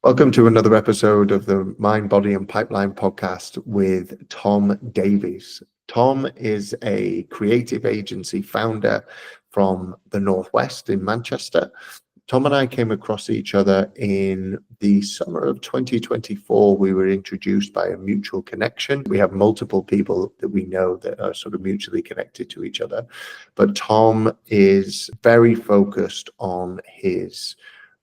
Welcome to another episode of the Mind, Body and Pipeline podcast with Tom Davies. Tom is a creative agency founder from the Northwest in Manchester. Tom and I came across each other in the summer of 2024. We were introduced by a mutual connection. We have multiple people that we know that are sort of mutually connected to each other. But Tom is very focused on his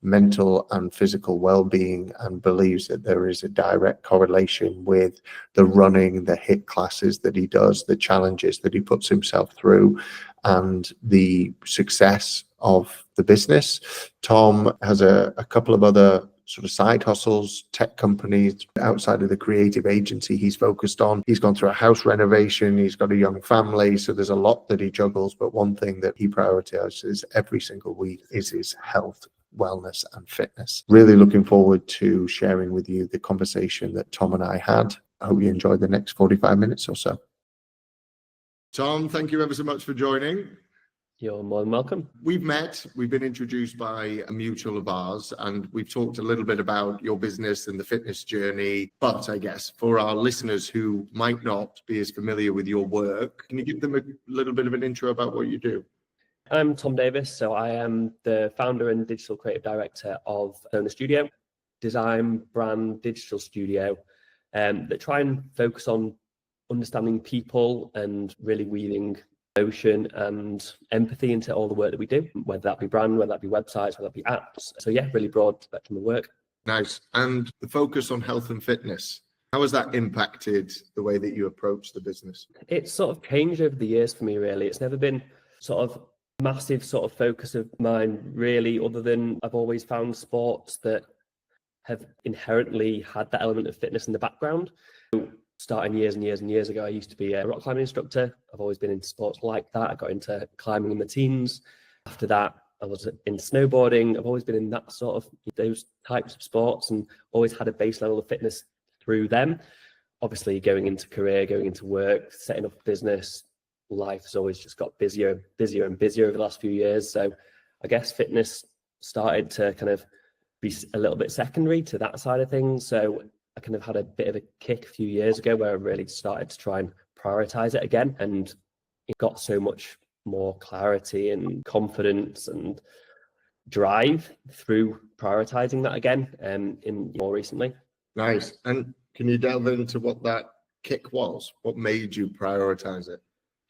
mental and physical well-being and believes that there is a direct correlation with the running, the HIIT classes that he does, the challenges that he puts himself through, and the success of the business. Tom has a couple of other sort of side hustles, tech companies outside of the creative agency he's focused on. He's gone through a house renovation, he's got a young family, so there's a lot that he juggles, but one thing that he prioritizes every single week is his health, wellness and fitness. Really looking forward to sharing with you the conversation that Tom and I had. I hope you enjoy the next 45 minutes or so. Tom, thank you ever so much for joining. You're more than welcome. We've been introduced by a mutual of ours, and we've talked a little bit about your business and the fitness journey. But I guess for our listeners who might not be as familiar with your work, can you give them a little bit of an intro about what you do? I'm Tom Davies, so I am the founder and digital creative director of Owner Studio, design brand digital studio that try and focus on understanding people and really weaving emotion and empathy into all the work that we do, whether that be brand, whether that be websites, whether that be apps. So yeah, really broad spectrum of work. Nice. And the focus on health and fitness, how has that impacted the way that you approach the business? It's sort of changed over the years for me, really. It's never been sort of massive sort of focus of mine, really, other than I've always found sports that have inherently had that element of fitness in the background. Starting years and years and years ago, I used to be a rock climbing instructor. I've always been into sports like that. I got into climbing in the teens. After that, I was in snowboarding. I've always been in that sort of those types of sports and always had a base level of fitness through them. Obviously, going into career, going into work, setting up a business, life has always just got busier and busier over the last few years. So I guess fitness started to kind of be a little bit secondary to that side of things. So I kind of had a bit of a kick a few years ago where I really started to try and prioritize it again, and it got so much more clarity and confidence and drive through prioritizing that again in more recently. Nice. And can you delve into what that kick was? What made you prioritize it?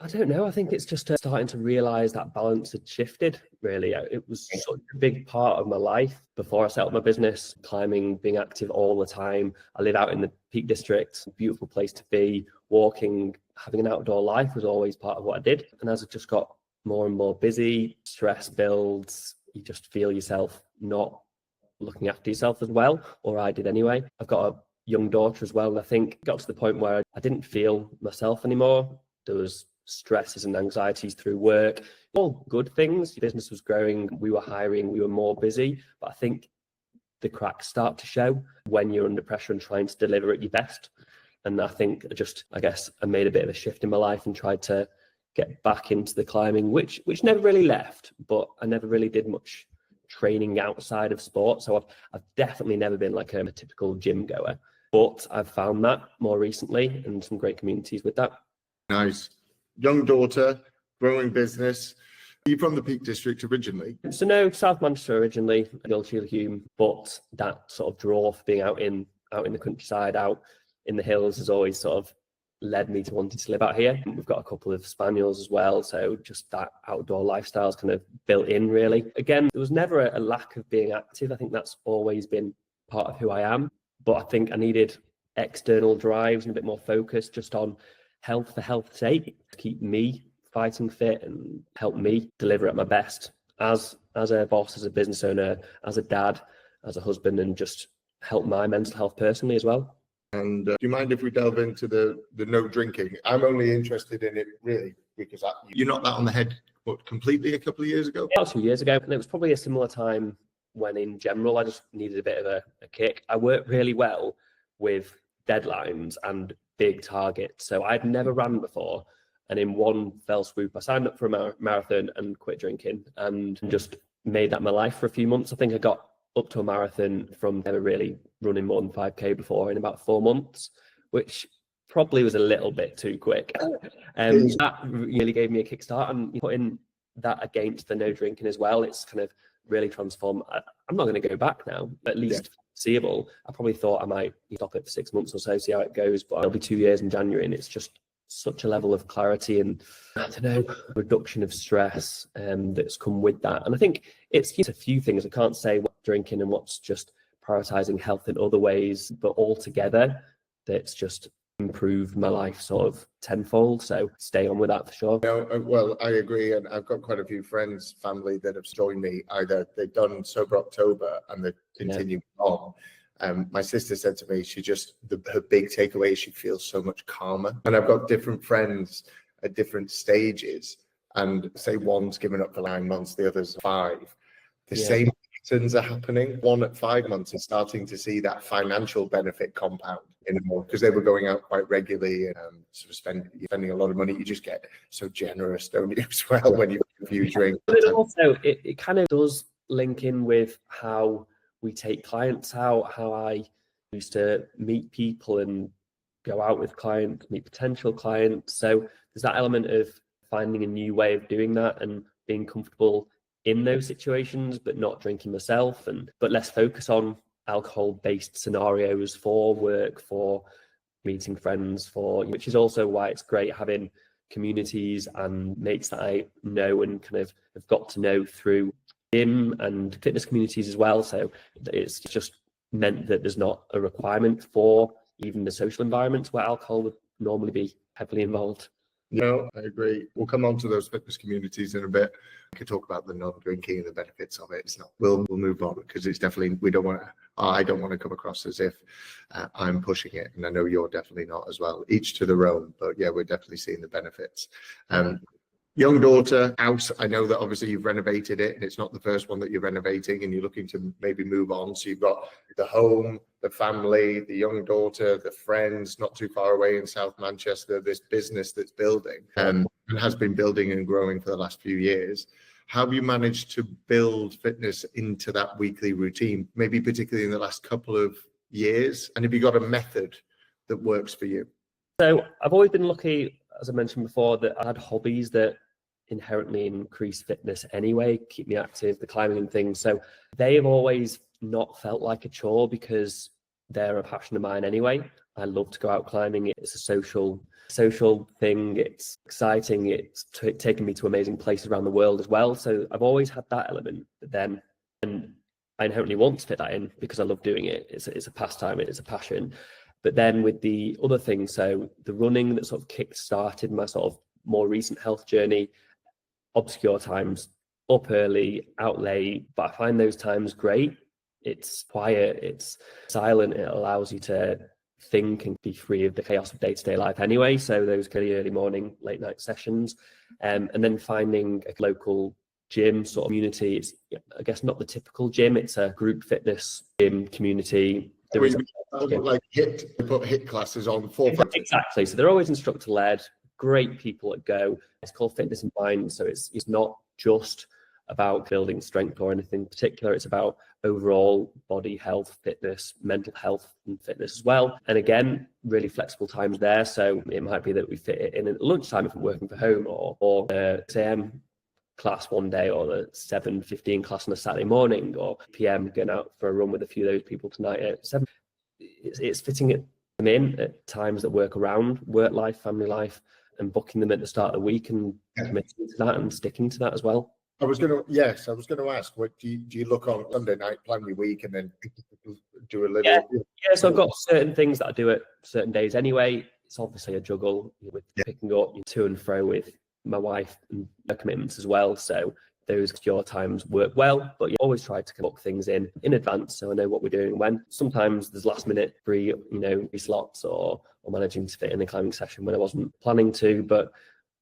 I don't know. I think it's just starting to realize that balance had shifted, really. It was such a big part of my life before I set up my business, climbing, being active all the time. I live out in the Peak District, beautiful place to be. Walking, having an outdoor life was always part of what I did. And as I just got more and more busy, stress builds, you just feel yourself not looking after yourself as well, or I did anyway. I've got a young daughter as well, and I think it got to the point where I didn't feel myself anymore. There was stresses and anxieties through work, all good things. Business was growing, we were hiring, we were more busy, but I think the cracks start to show when you're under pressure and trying to deliver at your best. And I think I guess I made a bit of a shift in my life and tried to get back into the climbing, which never really left, but I never really did much training outside of sport. So I've definitely never been like a typical gym goer, but I've found that more recently and some great communities with that. Nice. Young daughter, growing business. Are you from the Peak District originally? So no, South Manchester originally, Littlejohn, but that sort of draw for being out in the countryside, out in the hills has always sort of led me to wanting to live out here. We've got a couple of spaniels as well, so just that outdoor lifestyle is kind of built in, really. Again, there was never a lack of being active. I think that's always been part of who I am, but I think I needed external drives and a bit more focus just on health for health's sake, to keep me fighting fit and help me deliver at my best as a boss, as a business owner, as a dad, as a husband, and just help my mental health personally as well. And do you mind if we delve into the no drinking? I'm only interested in it really because you knocked that on the head completely a couple of years ago? About 2 years ago, and it was probably a similar time when in general I just needed a bit of a kick. I work really well with deadlines and big targets. So I'd never ran before. And in one fell swoop, I signed up for a marathon and quit drinking and just made that my life for a few months. I think I got up to a marathon from never really running more than 5K before in about 4 months, which probably was a little bit too quick. So that really gave me a kickstart, and putting that against the no drinking as well, it's kind of really transformed. I'm not going to go back now, at least foreseeable. I probably thought I might stop it for 6 months or so, see how it goes, but it'll be 2 years in January, and it's just such a level of clarity and, I don't know, reduction of stress that's come with that. And I think it's a few things. I can't say what's drinking and what's just prioritizing health in other ways, but all together, that's just improved my life sort of tenfold. So stay on with that for sure. Well, I agree, and I've got quite a few friends, family that have joined me. Either they've done Sober October and they continue on. My sister said to me, her big takeaway is she feels so much calmer. And I've got different friends at different stages, and say one's given up for 9 months, the other's 5. The same patterns are happening. One at 5 months is starting to see that financial benefit compound because they were going out quite regularly and sort of spending a lot of money. You just get so generous, don't you, as well, when you have a few drinks. But also, it kind of does link in with how we take clients out, how I used to meet people and go out with clients, meet potential clients. So there's that element of finding a new way of doing that and being comfortable in those situations, but not drinking myself, but less focus on alcohol-based scenarios for work, for meeting friends, which is also why it's great having communities and mates that I know and kind of have got to know through gym and fitness communities as well. So it's just meant that there's not a requirement for even the social environments where alcohol would normally be heavily involved. No, I agree. We'll come on to those fitness communities in a bit. We could talk about the non-drinking and the benefits of it. It's not. We'll move on, because it's definitely, I don't want to come across as if I'm pushing it, and I know you're definitely not as well. Each to their own, but yeah, we're definitely seeing the benefits. Young daughter, house. I know that obviously you've renovated it, and it's not the first one that you're renovating, and you're looking to maybe move on. So you've got the home, the family, the young daughter, the friends, not too far away in South Manchester, this business that's building and has been building and growing for the last few years. How have you managed to build fitness into that weekly routine, maybe particularly in the last couple of years? And have you got a method that works for you? So I've always been lucky, as I mentioned before, that I had hobbies that inherently increase fitness anyway, keep me active, the climbing and things. So they have always not felt like a chore, because they're a passion of mine anyway. I love to go out climbing. It's a social thing. It's exciting. It's taken me to amazing places around the world as well. So I've always had that element. But then, and I inherently want to fit that in because I love doing it. It's a pastime. It's a passion. But then with the other things, so the running that sort of kick-started my sort of more recent health journey, obscure times, up early, out late, but I find those times great. It's quiet, it's silent, it allows you to think and be free of the chaos of day-to-day life anyway. So those kind of early morning, late night sessions, and then finding a local gym sort of community. It's, I guess, not the typical gym, it's a group fitness gym community. There is like put HIIT classes on for exactly. So they're always instructor led, great people that go. It's called Fitness in Mind. So it's not just about building strength or anything particular. It's about overall body health, fitness, mental health and fitness as well. And again, really flexible times there. So it might be that we fit it in at lunchtime if I'm working from home, or 6 a.m. class one day, or the 7:15 class on a Saturday morning, or PM going out for a run with a few of those people tonight at 7. It's fitting them in at times that work around work life, family life, and booking them at the start of the week and committing to that and sticking to that as well. I was going to ask, what do you look on Sunday night, plan your week, and then do a little? Yeah, so I've got certain things that I do at certain days anyway. It's obviously a juggle with picking up to and fro with my wife and her commitments as well. So those your times work well, but you always try to book things in advance so I know what we're doing when. Sometimes there's last minute free slots or managing to fit in a climbing session when I wasn't planning to, but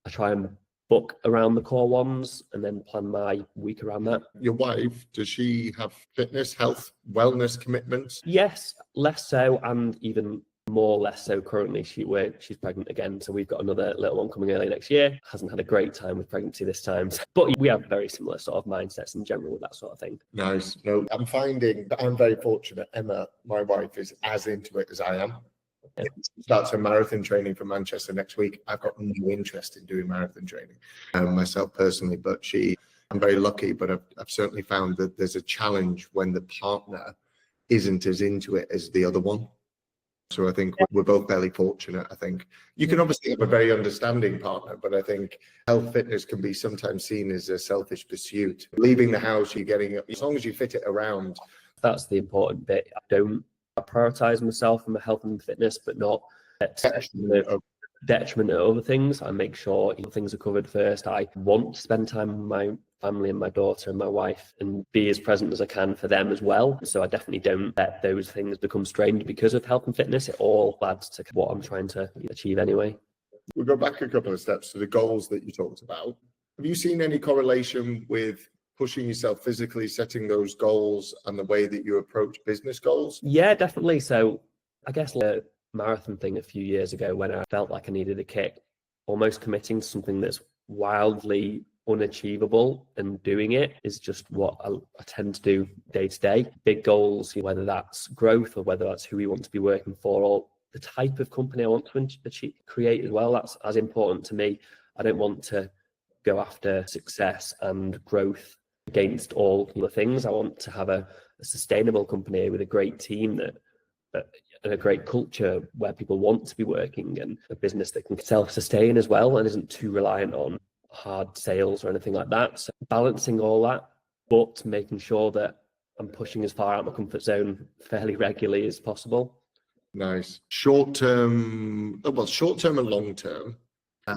I try and book around the core ones and then plan my week around that. Your wife, does she have fitness, health, wellness commitments? Yes, less so, and even More or less so currently. She's pregnant again, so we've got another little one coming early next year. Hasn't had a great time with pregnancy this time, but we have very similar sort of mindsets in general with that sort of thing. Nice. No, I'm finding that I'm very fortunate. Emma, my wife, is as into it as I am. Yeah. Starts her marathon training for Manchester next week. I've got no interest in doing marathon training myself personally, but I'm very lucky, but I've certainly found that there's a challenge when the partner isn't as into it as the other one. So I think we're both fairly fortunate. I think you can obviously have a very understanding partner, but I think health fitness can be sometimes seen as a selfish pursuit. Leaving the house, you're getting, as long as you fit it around. That's the important bit. I prioritize myself and my health and fitness, but not detriment of other things. I make sure things are covered first. I want to spend time with my family and my daughter and my wife and be as present as I can for them as well. So I definitely don't let those things become strained because of health and fitness. It all adds to what I'm trying to achieve anyway. We'll go back a couple of steps to the goals that you talked about. Have you seen any correlation with pushing yourself physically, setting those goals, and the way that you approach business goals? Yeah, definitely. So I guess the marathon thing a few years ago, when I felt like I needed a kick, almost committing to something that's wildly unachievable and doing it is just what I tend to do day to day. Big goals, whether that's growth or whether that's who we want to be working for or the type of company I want to create as well. That's as important to me. I don't want to go after success and growth against all the things. I want to have a sustainable company with a great team and a great culture where people want to be working, and a business that can self-sustain as well and isn't too reliant on hard sales or anything like that. So balancing all that, but making sure that I'm pushing as far out of my comfort zone fairly regularly as possible. Nice. Short-term and long-term. I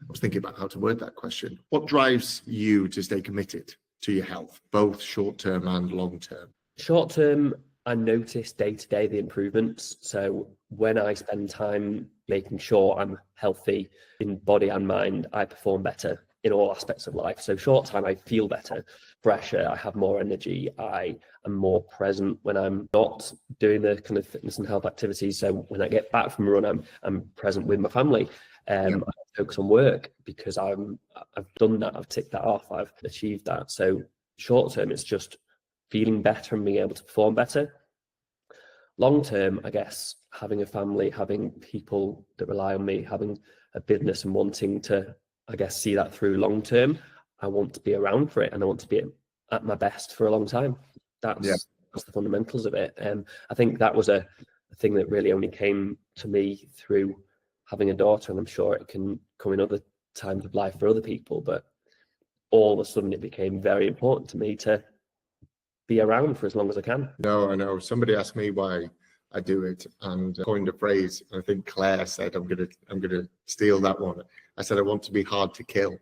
was thinking about how to word that question. What drives you to stay committed to your health, both short-term and long-term? Short-term, I notice day-to-day the improvements. So when I spend time making sure I'm healthy in body and mind, I perform better in all aspects of life. So short time, I feel better, fresher, I have more energy, I am more present when I'm not doing the kind of fitness and health activities. So when I get back from a run, I'm present with my family. I focus on work because I've done that, I've ticked that off, I've achieved that. So short term, it's just feeling better and being able to perform better. Long term, I guess, having a family, having people that rely on me, having a business and wanting to, I guess, see that through long term. I want to be around for it and I want to be at my best for a long time. That's the fundamentals of it. I think that was a thing that really only came to me through having a daughter, and I'm sure it can come in other times of life for other people, but all of a sudden it became very important to me to be around for as long as I can. No, I know. Somebody asked me why I do it and coined a phrase. I think Claire said, I'm gonna steal that one. I said, I want to be hard to kill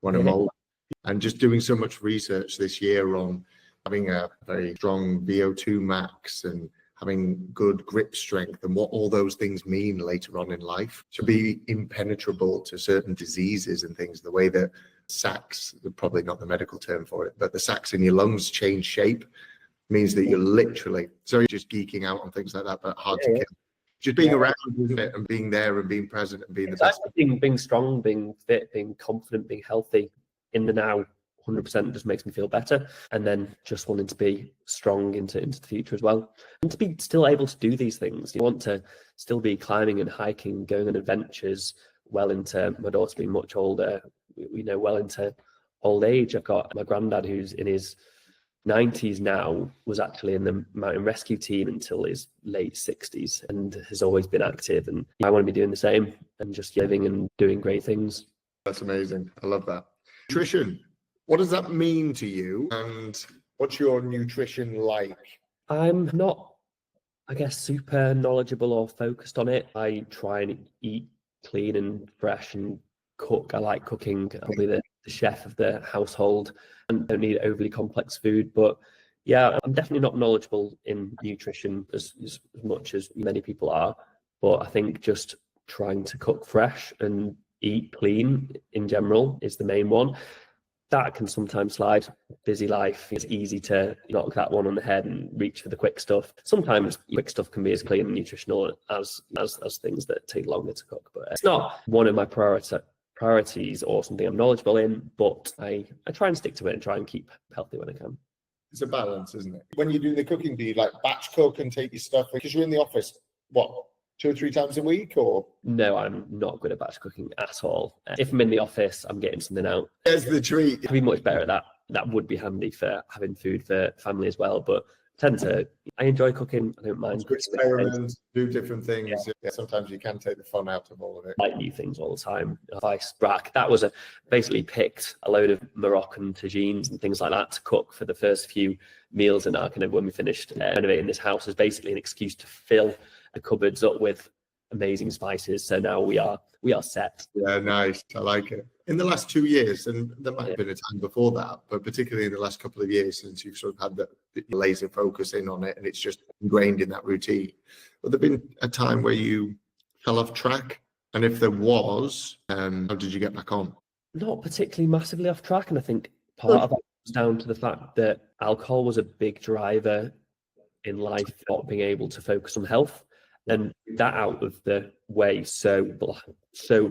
when I'm old. And just doing so much research this year on having a very strong VO2 max and having good grip strength and what all those things mean later on in life, to be impenetrable to certain diseases and things, the way that sacs, probably not the medical term for it, but the sacs in your lungs change shape means that you're literally, so you're just geeking out on things like that, but hard to kill. Just being around, isn't it? And being there and being present and being the best. Being strong, being fit, being confident, being healthy in the now, 100% just makes me feel better. And then just wanting to be strong into the future as well. And to be still able to do these things. You want to still be climbing and hiking, going on adventures well into, my daughter being much older, well into old age. I've got my granddad who's in his 90s now, was actually in the mountain rescue team until his late 60s and has always been active. And I want to be doing the same and just living and doing great things. That's amazing. I love that. Nutrition. What does that mean to you? And what's your nutrition like? I'm not, I guess, super knowledgeable or focused on it. I try and eat clean and fresh and cook. I like cooking, probably the chef of the household, and don't need overly complex food. But yeah, I'm definitely not knowledgeable in nutrition as much as many people are. But I think just trying to cook fresh and eat clean in general is the main one. that can sometimes slide. Busy life, it's easy to knock that one on the head and reach for the quick stuff. Sometimes quick stuff can be as clean and nutritional as things that take longer to cook, but it's not one of my priorities or something I'm knowledgeable in, but I try and stick to it and try and keep healthy when I can. It's a balance, isn't it? When you do the cooking, do you like batch cook and take your stuff? Because you're in the office, what, 2 or 3 times a week, or? No, I'm not good at batch cooking at all. If I'm in the office, I'm getting something out. There's the treat. I'd be much better at that. That would be handy for having food for family as well. But I enjoy cooking. I don't mind. Experiment, do different things. Yeah, sometimes you can take the fun out of all of it. Like new things all the time. Vice rack. That was basically picked a load of Moroccan tagines and things like that to cook for the first few meals. And kind of when we finished renovating this house, was basically an excuse to fill the cupboards up with amazing spices. So now we are set. Yeah, nice. I like it. In the last 2 years, and there might have been a time before that, but particularly in the last couple of years since you've sort of had the laser focus in on it and it's just ingrained in that routine, would there been a time where you fell off track? And if there was, how did you get back on? Not particularly massively off track. And I think part of that comes down to the fact that alcohol was a big driver in life, not being able to focus on health. And that out of the way, so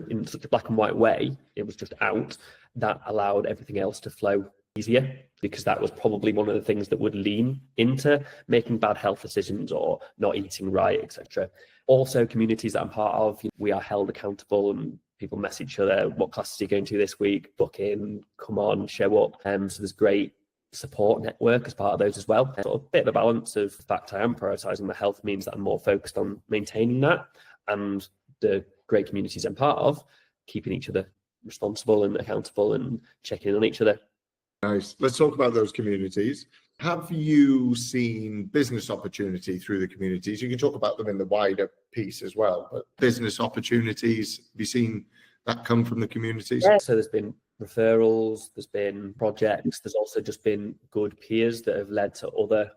in such a black and white way, it was just out. That allowed everything else to flow easier, because that was probably one of the things that would lean into making bad health decisions or not eating right, etc. Also, communities that I'm part of, we are held accountable and people message each other, what classes are you going to this week? Book in, come on, show up. So there's great support network as part of those as well. Sort of a bit of a balance of the fact I am prioritising my health means that I'm more focused on maintaining that, and the great communities I'm part of, keeping each other responsible and accountable and checking in on each other. Nice. Let's talk about those communities. Have you seen business opportunity through the communities? You can talk about them in the wider piece as well, but business opportunities, have you seen that come from the communities? Yeah, so there's been referrals, there's been projects, there's also just been good peers that have led to other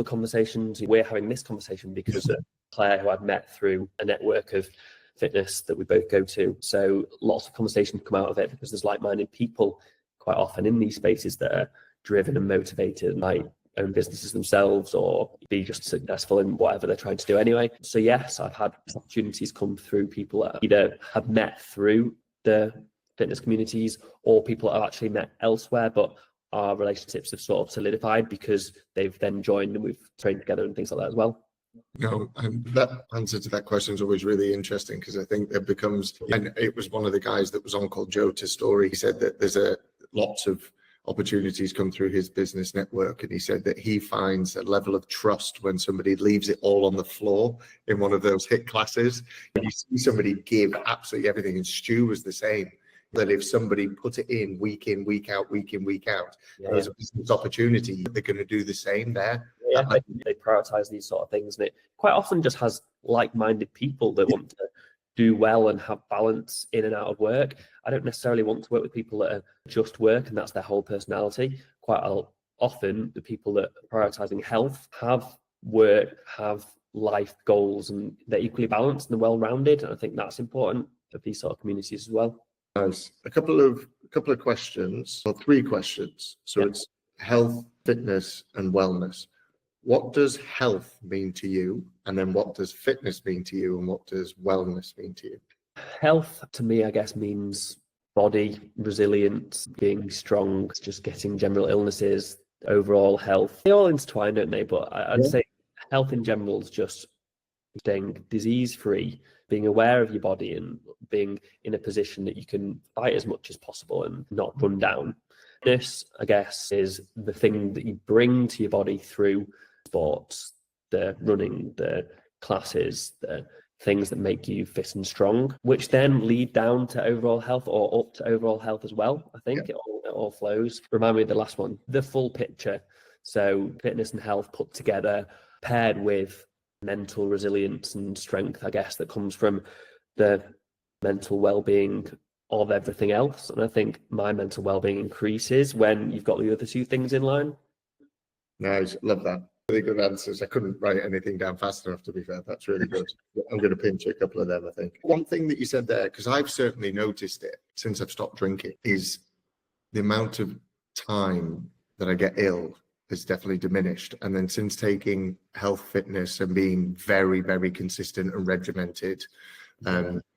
conversations. We're having this conversation because of Claire, who I've met through a network of fitness that we both go to. So lots of conversations come out of it because there's like-minded people quite often in these spaces that are driven and motivated and might own businesses themselves or be just successful in whatever they're trying to do anyway. So yes, I've had opportunities come through people that either have met through the fitness communities or people that I've actually met elsewhere, but our relationships have sort of solidified because they've then joined and we've trained together and things like that as well. No, and that answer to that question is always really interesting, because I think it becomes, and it was one of the guys that was on called Joe Testori. He said that there's lots of opportunities come through his business network, and he said that he finds a level of trust when somebody leaves it all on the floor in one of those HIIT classes. And you see somebody give absolutely everything, and Stu was the same. That if somebody put it in, week week out, there's a business opportunity, they're going to do the same there. Yeah, they prioritize these sort of things, and it quite often just has like-minded people that want to do well and have balance in and out of work. I don't necessarily want to work with people that are just work and that's their whole personality. Quite often, the people that are prioritizing health have work, have life goals, and they're equally balanced and well-rounded. And I think that's important for these sort of communities as well. Nice. A couple of questions, or 3 questions. So It's health, fitness, and wellness. What does health mean to you? And then what does fitness mean to you? And what does wellness mean to you? Health to me, I guess, means body resilience, being strong, just getting general illnesses, overall health. They all intertwine, don't they? But I'd say health in general is just staying disease-free, being aware of your body and being in a position that you can fight as much as possible and not run down. This, I guess, is the thing that you bring to your body through sports, the running, the classes, the things that make you fit and strong, which then lead down to overall health or up to overall health as well. I think it all flows. Remind me of the last one, the full picture. So fitness and health put together, paired with mental resilience and strength, I guess, that comes from the mental well-being of everything else. And I think my mental well-being increases when you've got the other 2 things in line. Nice, love that. Really good answers. I couldn't write anything down fast enough, to be fair. That's really good. I'm going to pinch a couple of them, I think. One thing that you said there, because I've certainly noticed it since I've stopped drinking, is the amount of time that I get ill has definitely diminished. And then since taking health, fitness, and being very, very consistent and regimented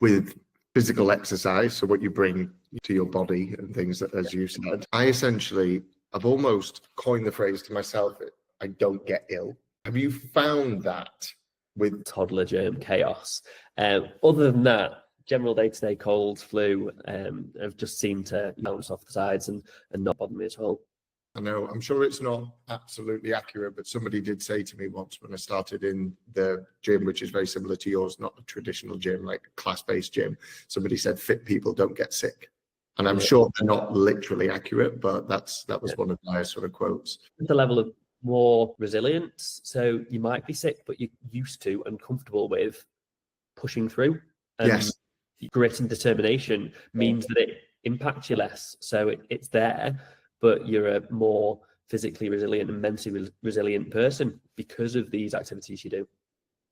with physical exercise, so what you bring to your body and things that, as you said, I've almost coined the phrase to myself, I don't get ill. Have you found that with toddler germ chaos? Other than that, general day-to-day colds, flu, have just seemed to bounce off the sides and not bother me at all. I know, I'm sure it's not absolutely accurate, but somebody did say to me once when I started in the gym, which is very similar to yours, not a traditional gym, like a class-based gym, somebody said fit people don't get sick. And I'm sure they're not literally accurate, but that was one of my sort of quotes. The level of more resilience. So you might be sick, but you're used to and comfortable with pushing through. And yes. Grit and determination means that it impacts you less. So it's there, but you're a more physically resilient and mentally resilient person because of these activities you do.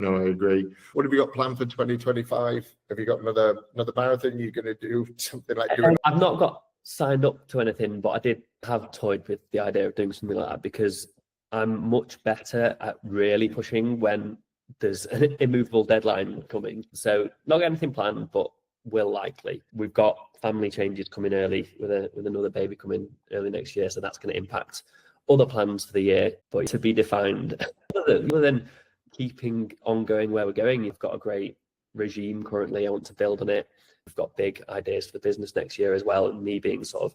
No, I agree. What have you got planned for 2025? Have you got another marathon you're going to do? Something like doing? I've not got signed up to anything, but I did have toyed with the idea of doing something like that because I'm much better at really pushing when there's an immovable deadline coming. So not got anything planned, but will likely. We've got family changes coming early with another baby coming early next year, so that's going to impact other plans for the year, but to be defined. Other than keeping on going where we're going, you've got a great regime currently. I want to build on it. We've got big ideas for the business next year as well, and me being sort of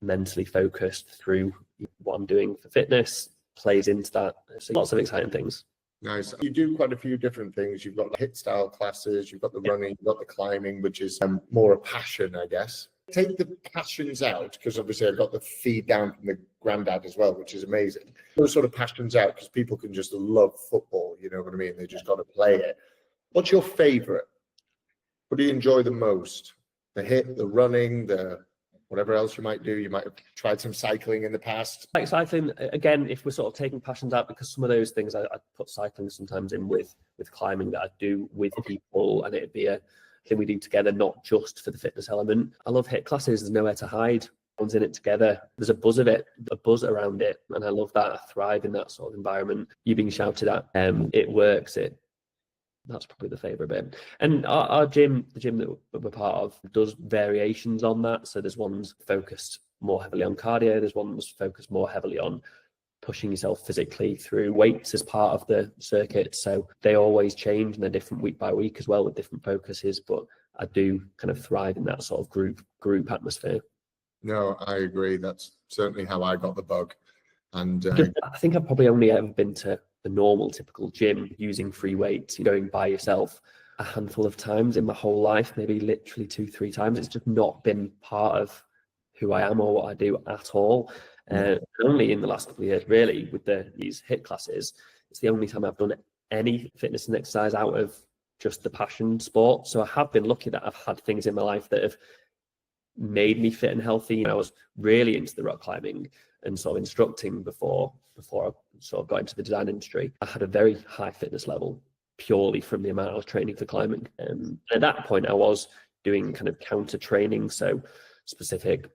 mentally focused through what I'm doing for fitness plays into that. So lots of exciting things. Nice. You do quite a few different things. You've got the HIIT style classes, you've got the running, you've got the climbing, which is more a passion, I guess. Take the passions out, because obviously I've got the feed down from the granddad as well, which is amazing. Those sort of passions out, because people can just love football, you know what I mean? They just got to play it. What's your favorite? What do you enjoy the most? The HIIT, the running, the whatever else you might do. You might have tried some cycling in the past. Like cycling, again, if we're sort of taking passions out, because some of those things I put cycling sometimes in with climbing that I do with people, and it'd be a thing we do together, not just for the fitness element. I love HIIT classes. There's nowhere to hide. Everyone's in it together. There's a buzz around it, and I love that. I thrive in that sort of environment. You being shouted at, it works. That's probably the favourite bit. And our gym, the gym that we're part of, does variations on that. So there's ones focused more heavily on cardio. There's ones focused more heavily on pushing yourself physically through weights as part of the circuit. So they always change, and they're different week by week as well with different focuses. But I do kind of thrive in that sort of group atmosphere. No, I agree. That's certainly how I got the bug. And I think I've probably only ever been to the normal typical gym using free weights, going by yourself a handful of times in my whole life, maybe literally 2-3 times. It's just not been part of who I am or what I do at all. Only in the last couple of years, really, with these HIIT classes, it's the only time I've done any fitness and exercise out of just the passion sport. So I have been lucky that I've had things in my life that have made me fit and healthy. I was really into the rock climbing and sort of instructing before I sort of got into the design industry. I had a very high fitness level purely from the amount I was training for climbing. At that point, I was doing kind of counter training, so specific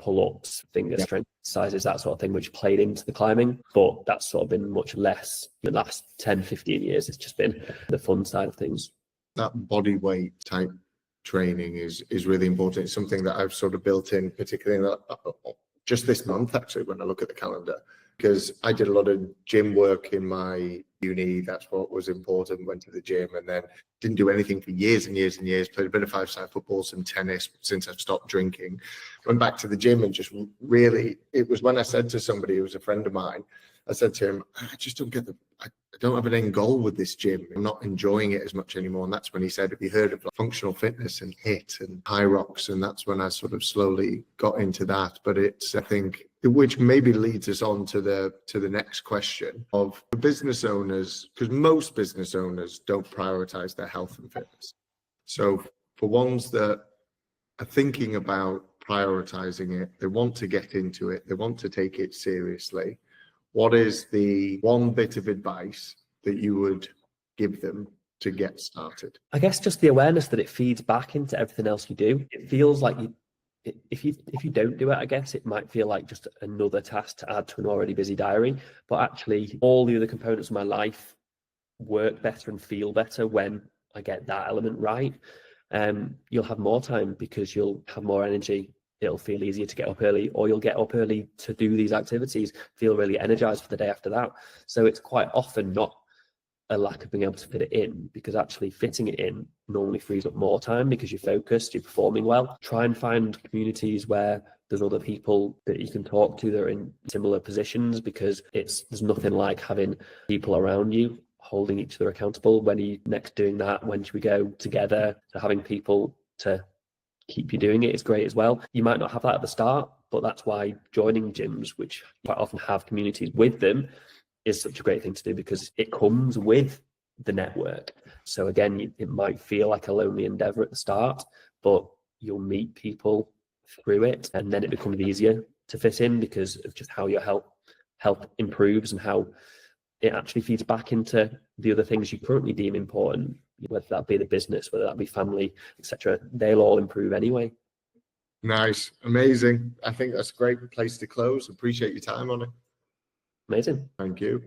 pull-ups, finger strength exercises, that sort of thing, which played into the climbing. But that's sort of been much less in the last 10-15 years. It's just been the fun side of things. That body weight type training is really important. It's something that I've sort of built in, particularly just this month, actually, when I look at the calendar, because I did a lot of gym work in my uni. That's what was important. Went to the gym and then didn't do anything for years and years and years. Played a bit of five-side football, some tennis since I've stopped drinking. Went back to the gym and just really, it was when I said to somebody who was a friend of mine, I said to him, I just don't get I don't have an end goal with this gym. I'm not enjoying it as much anymore. And that's when he said, have you heard of functional fitness and HIIT and high rocks? And that's when I sort of slowly got into that. But it's, I think, which maybe leads us on to the next question of business owners, because most business owners don't prioritize their health and fitness. So for ones that are thinking about prioritizing it, they want to get into it, they want to take it seriously, what is the one bit of advice that you would give them to get started? I guess just the awareness that it feeds back into everything else you do. It feels like if you don't do it, I guess it might feel like just another task to add to an already busy diary. But actually, all the other components of my life work better and feel better when I get that element right. You'll have more time because you'll have more energy. It'll feel easier to get up early, or you'll get up early to do these activities, feel really energized for the day after that. So it's quite often not a lack of being able to fit it in, because actually fitting it in normally frees up more time because you're focused, you're performing well. Try and find communities where there's other people that you can talk to that are in similar positions, because there's nothing like having people around you holding each other accountable. When are you next doing that? When should we go together? So having people to keep you doing it is great as well. You might not have that at the start, but that's why joining gyms, which quite often have communities with them, is such a great thing to do, because it comes with the network. So again, it might feel like a lonely endeavor at the start, but you'll meet people through it, and then it becomes easier to fit in because of just how your health improves and how it actually feeds back into the other things you currently deem important, whether that be the business, whether that be family, etc. They'll all improve anyway. Nice. Amazing. I think that's a great place to close. Appreciate your time on it. Amazing. Thank you.